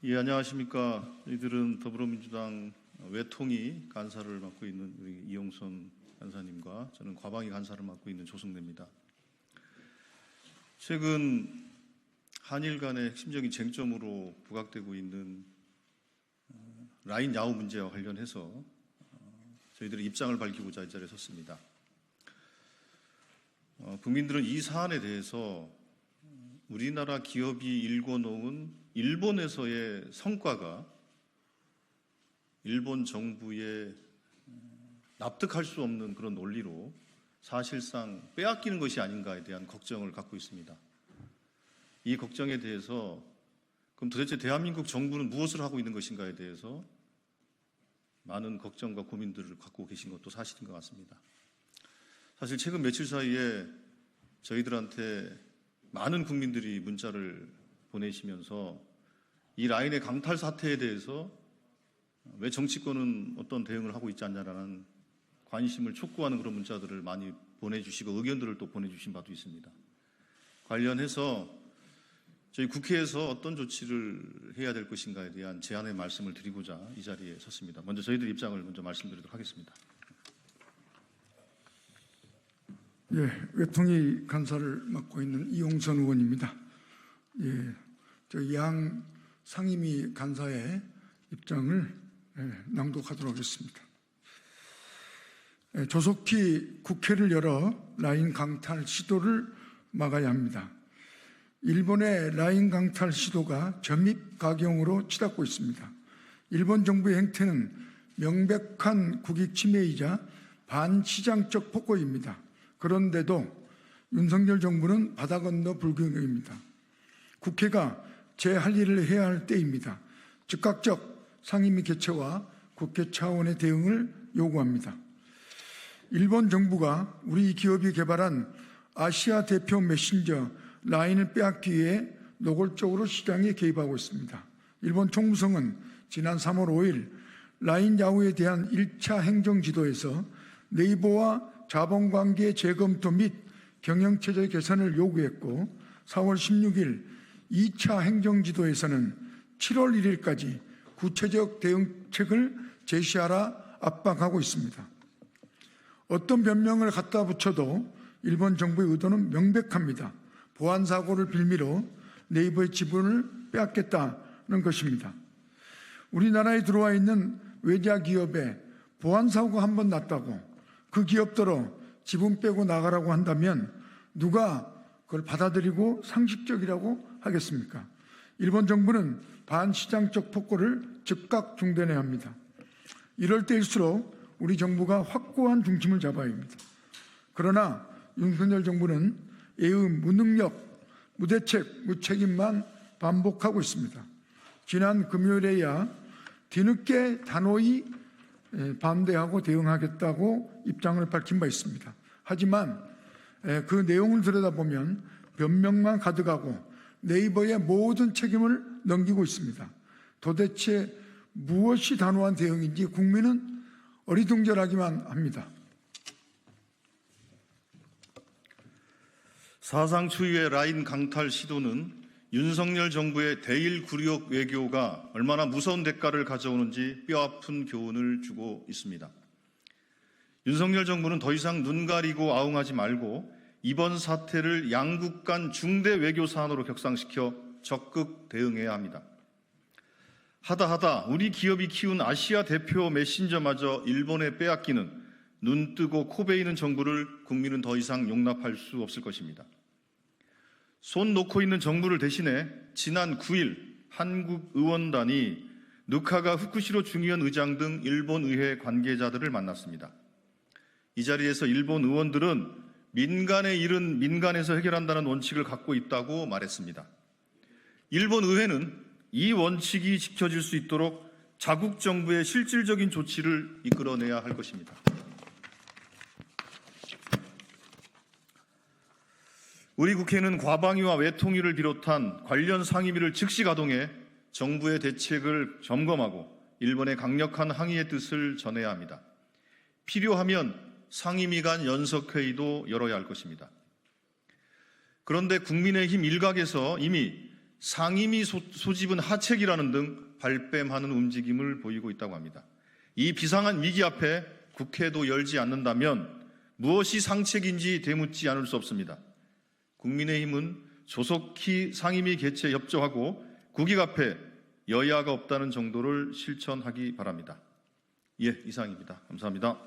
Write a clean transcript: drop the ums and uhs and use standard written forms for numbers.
예, 안녕하십니까. 저희들은 더불어민주당 외통위 간사를 맡고 있는 우리 이용선 간사님과 저는 과방위 간사를 맡고 있는 조승래입니다. 최근 한일 간의 핵심적인 쟁점으로 부각되고 있는 라인 야후 문제와 관련해서 저희들의 입장을 밝히고자 이 자리에 섰습니다. 국민들은 이 사안에 대해서 우리나라 기업이 일궈놓은 일본에서의 성과가 일본 정부의 납득할 수 없는 그런 논리로 사실상 빼앗기는 것이 아닌가에 대한 걱정을 갖고 있습니다. 이 걱정에 대해서 그럼 도대체 대한민국 정부는 무엇을 하고 있는 것인가에 대해서 많은 걱정과 고민들을 갖고 계신 것도 사실인 것 같습니다. 사실 최근 며칠 사이에 저희들한테 많은 국민들이 문자를 보내시면서 이 라인의 강탈 사태에 대해서 왜 정치권은 어떤 대응을 하고 있지 않냐라는 관심을 촉구하는 그런 문자들을 많이 보내주시고 의견들을 또 보내주신 바도 있습니다. 관련해서 저희 국회에서 어떤 조치를 해야 될 것인가에 대한 제안의 말씀을 드리고자 이 자리에 섰습니다. 먼저 저희들 입장을 먼저 말씀드리도록 하겠습니다. 예, 외통위 간사를 맡고 있는 이용선 의원입니다. 예, 저 양 상임위 간사의 입장을 낭독하도록 하겠습니다. 조속히 국회를 열어 라인 강탈 시도를 막아야 합니다. 일본의 라인 강탈 시도가 점입가경으로 치닫고 있습니다. 일본 정부의 행태는 명백한 국익 침해이자 반시장적 폭거입니다. 그런데도 윤석열 정부는 바다 건너 불경입니다. 국회가 제 할 일을 해야 할 때입니다. 즉각적 상임위 개최와 국회 차원의 대응을 요구합니다. 일본 정부가 우리 기업이 개발한 아시아 대표 메신저 라인을 빼앗기 위해 노골적으로 시장에 개입하고 있습니다. 일본 총무성은 지난 3월 5일 라인 야후에 대한 1차 행정지도에서 네이버와 자본관계 재검토 및 경영체제 개선을 요구했고 4월 16일 2차 행정지도에서는 7월 1일까지 구체적 대응책을 제시하라 압박하고 있습니다. 어떤 변명을 갖다 붙여도 일본 정부의 의도는 명백합니다. 보안 사고를 빌미로 네이버의 지분을 빼앗겠다는 것입니다. 우리나라에 들어와 있는 외자 기업에 보안 사고가 한 번 났다고 그 기업들로 지분 빼고 나가라고 한다면 누가 그걸 받아들이고 상식적이라고 하겠습니까? 일본 정부는 반시장적 폭거를 즉각 중단해야 합니다. 이럴 때일수록 우리 정부가 확고한 중심을 잡아야 합니다. 그러나 윤석열 정부는 애의 무능력, 무대책, 무책임만 반복하고 있습니다. 지난 금요일에야 뒤늦게 단호히 반대하고 대응하겠다고 입장을 밝힌 바 있습니다. 하지만 그 내용을 들여다보면 변명만 가득하고 네이버의 모든 책임을 넘기고 있습니다. 도대체 무엇이 단호한 대응인지 국민은 어리둥절하기만 합니다. 사상 초유의 라인 강탈 시도는 윤석열 정부의 대일 굴욕 외교가 얼마나 무서운 대가를 가져오는지 뼈아픈 교훈을 주고 있습니다. 윤석열 정부는 더 이상 눈 가리고 아웅하지 말고 이번 사태를 양국 간 중대 외교 사안으로 격상시켜 적극 대응해야 합니다. 하다 우리 기업이 키운 아시아 대표 메신저마저 일본에 빼앗기는 눈 뜨고 코 베이는 정부를 국민은 더 이상 용납할 수 없을 것입니다. 손 놓고 있는 정부를 대신해 지난 9일 한국 의원단이 누카가 후쿠시로 중의원 의장 등 일본 의회 관계자들을 만났습니다. 이 자리에서 일본 의원들은 민간의 일은 민간에서 해결한다는 원칙을 갖고 있다고 말했습니다. 일본 의회는 이 원칙이 지켜질 수 있도록 자국 정부의 실질적인 조치를 이끌어내야 할 것입니다. 우리 국회는 과방위와 외통위를 비롯한 관련 상임위를 즉시 가동해 정부의 대책을 점검하고 일본의 강력한 항의의 뜻을 전해야 합니다. 필요하면 상임위 간 연석회의도 열어야 할 것입니다. 그런데 국민의힘 일각에서 이미 상임위 소집은 하책이라는 등 발뺌하는 움직임을 보이고 있다고 합니다. 이 비상한 위기 앞에 국회도 열지 않는다면 무엇이 상책인지 되묻지 않을 수 없습니다. 국민의힘은 조속히 상임위 개최 협조하고 국익 앞에 여야가 없다는 정도를 실천하기 바랍니다. 예, 이상입니다. 감사합니다.